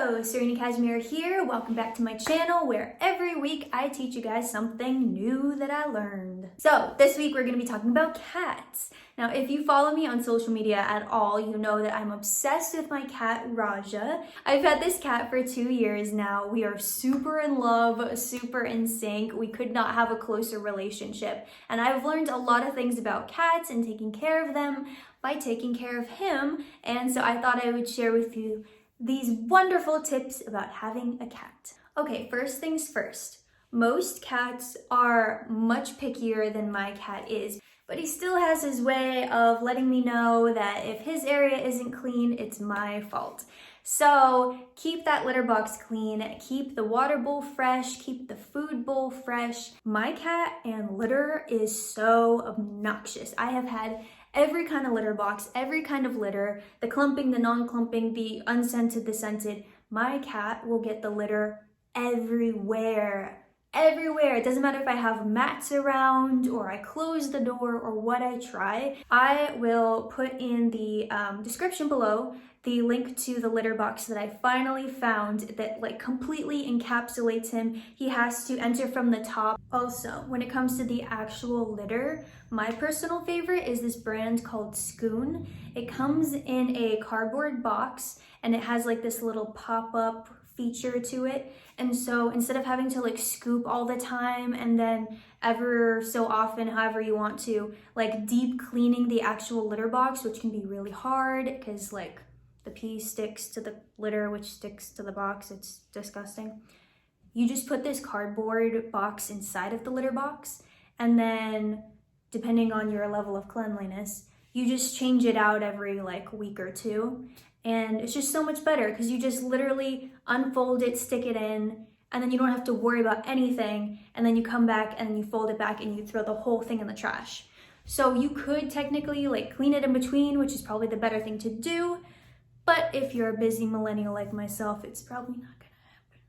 Hello, Serena Kashmir here. Welcome back to my channel where every week I teach you guys something new that I learned. So this week we're going to be talking about cats. Now if you follow me on social media at all, you know that I'm obsessed with my cat Raja. I've had this cat for 2 years now. We are super in love, super in sync. We could not have a closer relationship. And I've learned a lot of things about cats and taking care of them by taking care of him. And so I thought I would share with you these wonderful tips about having a cat. Okay, first things first. Most cats are much pickier than my cat is, but he still has his way of letting me know that if his area isn't clean, it's my fault. So keep that litter box clean, keep the water bowl fresh, keep the food bowl fresh. My cat and litter is so obnoxious. I have had every kind of litter box, every kind of litter, the clumping, the non-clumping, the unscented, the scented. My cat will get the litter everywhere. Everywhere. It doesn't matter if I have mats around or I close the door or what I try. I will put in the description below the link to the litter box that I finally found that like completely encapsulates him. He has to enter from the top. Also, when it comes to the actual litter, my personal favorite is this brand called Scoon. It comes in a cardboard box and it has like this little pop-up feature to it. And so instead of having to like scoop all the time and then ever so often, however you want to, like deep cleaning the actual litter box, which can be really hard because like the pee sticks to the litter, which sticks to the box. It's disgusting. You just put this cardboard box inside of the litter box, and then depending on your level of cleanliness, you just change it out every like week or two. And it's just so much better because you just literally unfold it, stick it in, and then you don't have to worry about anything. And then you come back and then you fold it back and you throw the whole thing in the trash. So you could technically like clean it in between, which is probably the better thing to do. But if you're a busy millennial like myself, it's probably not gonna happen.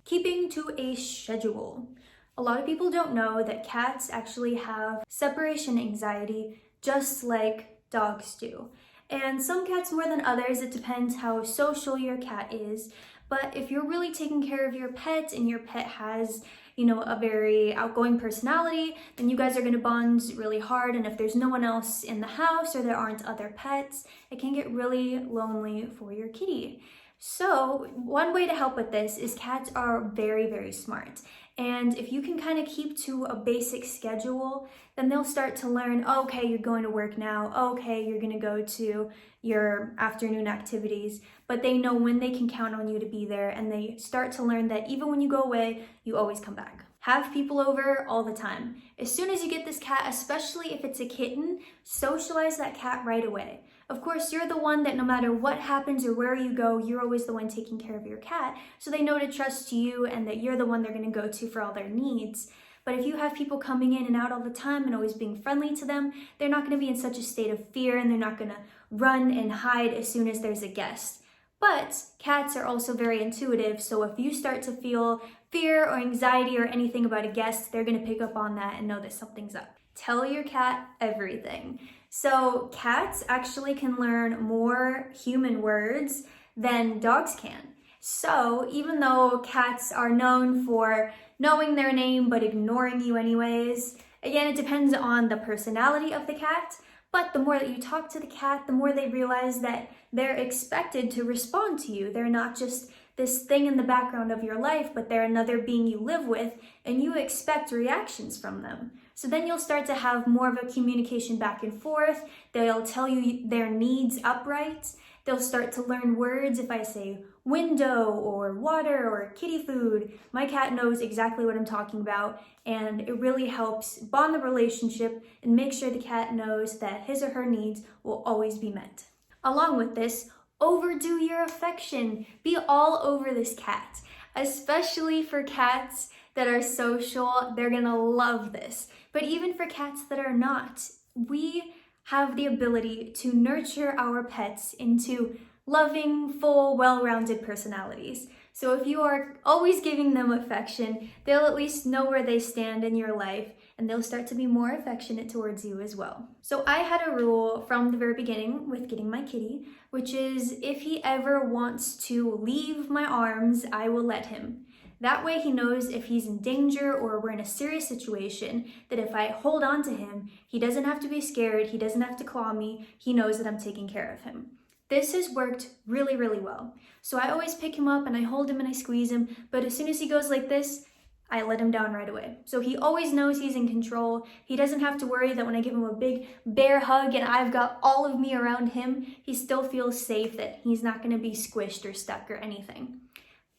Keeping to a schedule. A lot of people don't know that cats actually have separation anxiety just like dogs do. And some cats more than others, it depends how social your cat is. But if you're really taking care of your pet and your pet has, you know, a very outgoing personality, then you guys are gonna bond really hard. And if there's no one else in the house or there aren't other pets, it can get really lonely for your kitty. So one way to help with this is cats are very, very smart. And if you can kind of keep to a basic schedule, then they'll start to learn, okay, you're going to work now. Okay, you're going to go to your afternoon activities. But they know when they can count on you to be there. And they start to learn that even when you go away, you always come back. Have people over all the time. As soon as you get this cat, especially if it's a kitten, socialize that cat right away. Of course, you're the one that no matter what happens or where you go, you're always the one taking care of your cat. So they know to trust you and that you're the one they're going to go to for all their needs. But if you have people coming in and out all the time and always being friendly to them, they're not going to be in such a state of fear and they're not going to run and hide as soon as there's a guest. But cats are also very intuitive, so if you start to feel fear or anxiety or anything about a guest, they're going to pick up on that and know that something's up. Tell your cat everything. So cats actually can learn more human words than dogs can. So even though cats are known for knowing their name but ignoring you anyways, again, it depends on the personality of the cat. But the more that you talk to the cat, the more they realize that they're expected to respond to you. They're not just this thing in the background of your life, but they're another being you live with, and you expect reactions from them. So then you'll start to have more of a communication back and forth. They'll tell you their needs upright. They'll start to learn words. If I say window or water or kitty food, my cat knows exactly what I'm talking about, and it really helps bond the relationship and make sure the cat knows that his or her needs will always be met. Along with this, overdo your affection. Be all over this cat, especially for cats that are social. They're gonna love this. But even for cats that are not, we have the ability to nurture our pets into loving, full, well-rounded personalities. So if you are always giving them affection, they'll at least know where they stand in your life, and they'll start to be more affectionate towards you as well. So I had a rule from the very beginning with getting my kitty, which is if he ever wants to leave my arms, I will let him. That way he knows if he's in danger or we're in a serious situation, that if I hold on to him, he doesn't have to be scared, he doesn't have to claw me, he knows that I'm taking care of him. This has worked really, really well. So I always pick him up and I hold him and I squeeze him, but as soon as he goes like this, I let him down right away. So he always knows he's in control. He doesn't have to worry that when I give him a big bear hug and I've got all of me around him, he still feels safe that he's not gonna be squished or stuck or anything.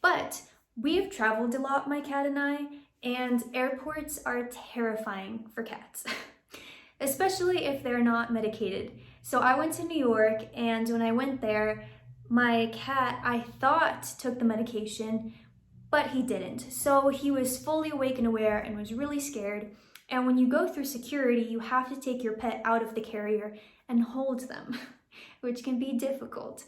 But we've traveled a lot, my cat and I, and airports are terrifying for cats, especially if they're not medicated. So I went to New York, and when I went there, my cat, I thought, took the medication, but he didn't. So he was fully awake and aware and was really scared. And when you go through security, you have to take your pet out of the carrier and hold them, which can be difficult.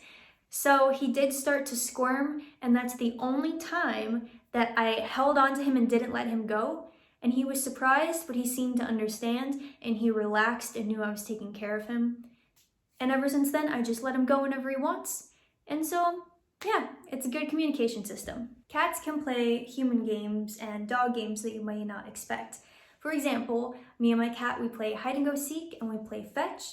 So he did start to squirm, and that's the only time that I held on to him and didn't let him go. And he was surprised, but he seemed to understand, and he relaxed and knew I was taking care of him. And ever since then, I just let him go whenever he wants. And so, yeah, it's a good communication system. Cats can play human games and dog games that you may not expect. For example, me and my cat, we play hide and go seek and we play fetch.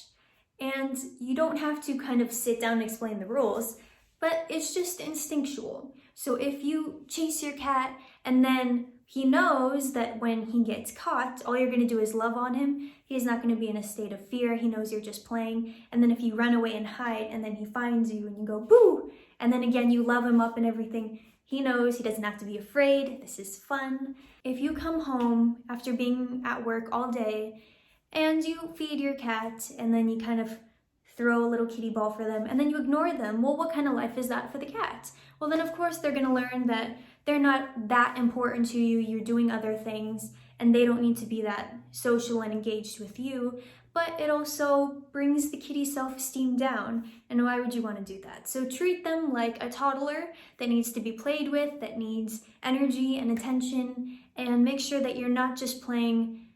And you don't have to kind of sit down and explain the rules, but it's just instinctual. So if you chase your cat and then he knows that when he gets caught, all you're going to do is love on him. He's not going to be in a state of fear. He knows you're just playing. And then if you run away and hide and then he finds you and you go boo, and then again you love him up and everything, he knows he doesn't have to be afraid. This is fun. If you come home after being at work all day and you feed your cat and then you kind of throw a little kitty ball for them and then you ignore them, well, what kind of life is that for the cat? Well, then of course they're going to learn that they're not that important to you, you're doing other things, and they don't need to be that social and engaged with you, but it also brings the kitty's self-esteem down, and why would you want to do that? So treat them like a toddler that needs to be played with, that needs energy and attention, and make sure that you're not just playing,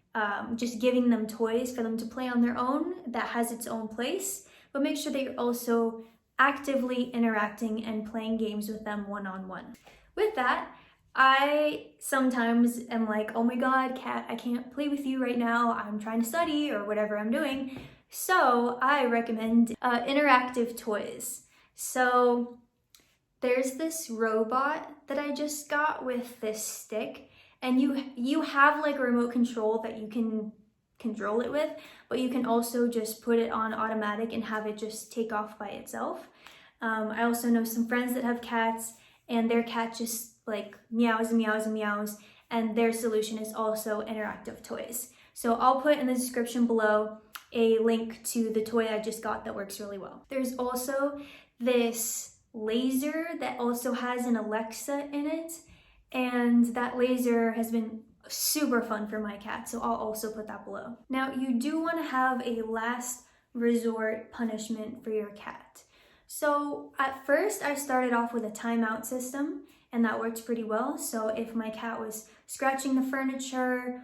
just giving them toys for them to play on their own, that has its own place, but make sure that you're also actively interacting and playing games with them one-on-one. With that, I sometimes am like, oh my God, cat, I can't play with you right now. I'm trying to study or whatever I'm doing. So I recommend interactive toys. So there's this robot that I just got with this stick, and you have like a remote control that you can control it with, but you can also just put it on automatic and have it just take off by itself. I also know some friends that have cats, and their cat just like meows and meows and meows, and their solution is also interactive toys. So I'll put in the description below a link to the toy I just got that works really well. There's also this laser that also has an Alexa in it, and that laser has been super fun for my cat, so I'll also put that below. Now, you do want to have a last resort punishment for your cat. So at first I started off with a timeout system, and that worked pretty well. So if my cat was scratching the furniture,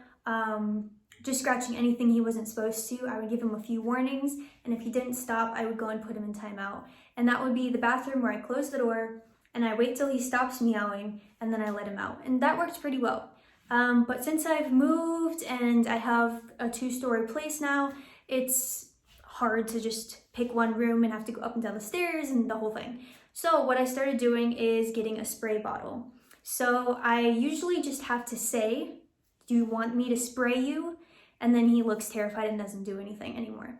just scratching anything he wasn't supposed to, I would give him a few warnings, and if he didn't stop, I would go and put him in timeout. And that would be the bathroom where I close the door and I wait till he stops meowing and then I let him out. And that worked pretty well. But since I've moved and I have a 2-story place now, it's hard to just pick one room and have to go up and down the stairs and the whole thing. So what I started doing is getting a spray bottle. So I usually just have to say, do you want me to spray you? And then he looks terrified and doesn't do anything anymore.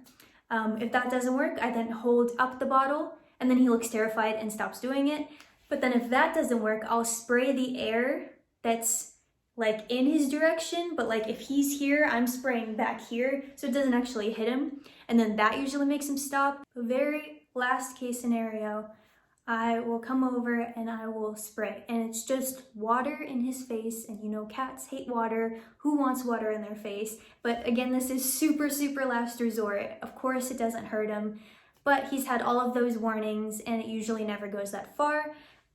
If that doesn't work, I then hold up the bottle and then he looks terrified and stops doing it. But then if that doesn't work, I'll spray the air that's like in his direction, but like if he's here, I'm spraying back here so it doesn't actually hit him. And then that usually makes him stop. The very last case scenario, I will come over and I will spray, and it's just water in his face, and you know cats hate water. Who wants water in their face? But again, this is super, super last resort. Of course it doesn't hurt him, but he's had all of those warnings and it usually never goes that far.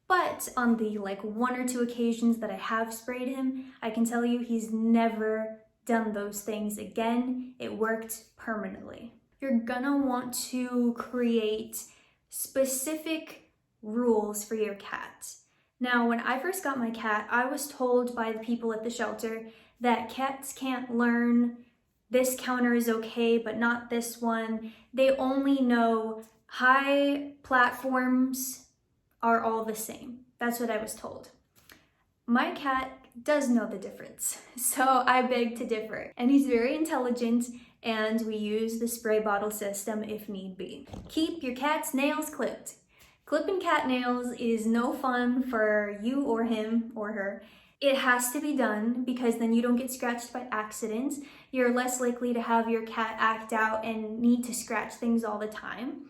But on the like 1 or 2 occasions that I have sprayed him, I can tell you he's never done those things again. It worked permanently. You're gonna want to create specific rules for your cat. Now, when I first got my cat, I was told by the people at the shelter that cats can't learn this counter is okay, but not this one. They only know high platforms are all the same. That's what I was told. My cat does know the difference, so I beg to differ. And he's very intelligent, and we use the spray bottle system if need be. Keep your cat's nails clipped. Clipping cat nails is no fun for you or him or her. It has to be done because then you don't get scratched by accident. You're less likely to have your cat act out and need to scratch things all the time.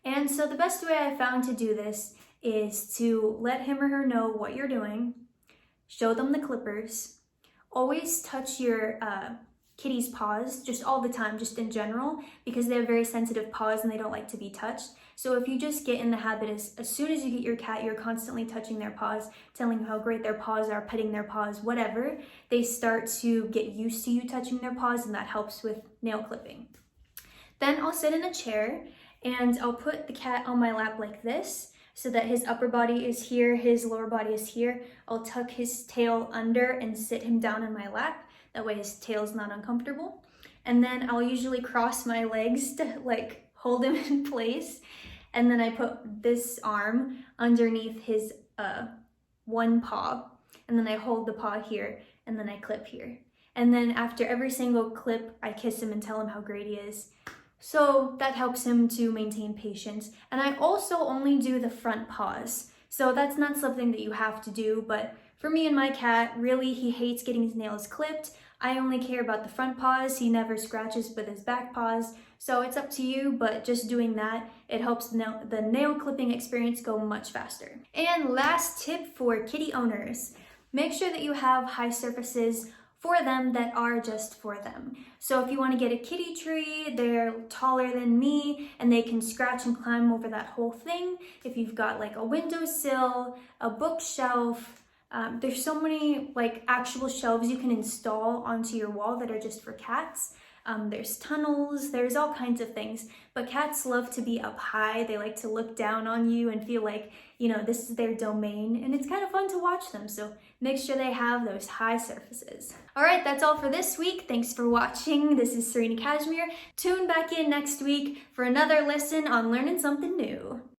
And so the best way I found to do this is to let him or her know what you're doing, show them the clippers, always touch your kitty's paws, just all the time, just in general, because they have very sensitive paws and they don't like to be touched. So if you just get in the habit as soon as you get your cat, you're constantly touching their paws, telling them how great their paws are, petting their paws, whatever, they start to get used to you touching their paws, and that helps with nail clipping. Then I'll sit in a chair and I'll put the cat on my lap like this, so that his upper body is here, his lower body is here. I'll tuck his tail under and sit him down in my lap. That way his tail's not uncomfortable. And then I'll usually cross my legs to like hold him in place. And then I put this arm underneath his one paw. And then I hold the paw here, and then I clip here. And then after every single clip, I kiss him and tell him how great he is. So that helps him to maintain patience. And I also only do the front paws. So that's not something that you have to do, but for me and my cat, really, he hates getting his nails clipped. I only care about the front paws. He never scratches with his back paws. So it's up to you, but just doing that, it helps the nail clipping experience go much faster. And last tip for kitty owners, make sure that you have high surfaces for them that are just for them. So if you want to get a kitty tree, they're taller than me and they can scratch and climb over that whole thing. If you've got like a windowsill, a bookshelf, there's so many like actual shelves you can install onto your wall that are just for cats. There's tunnels, there's all kinds of things, but cats love to be up high. They like to look down on you and feel like, you know, this is their domain, and it's kind of fun to watch them. So make sure they have those high surfaces. All right, that's all for this week. Thanks for watching. This is Serena Cashmere. Tune back in next week for another lesson on learning something new.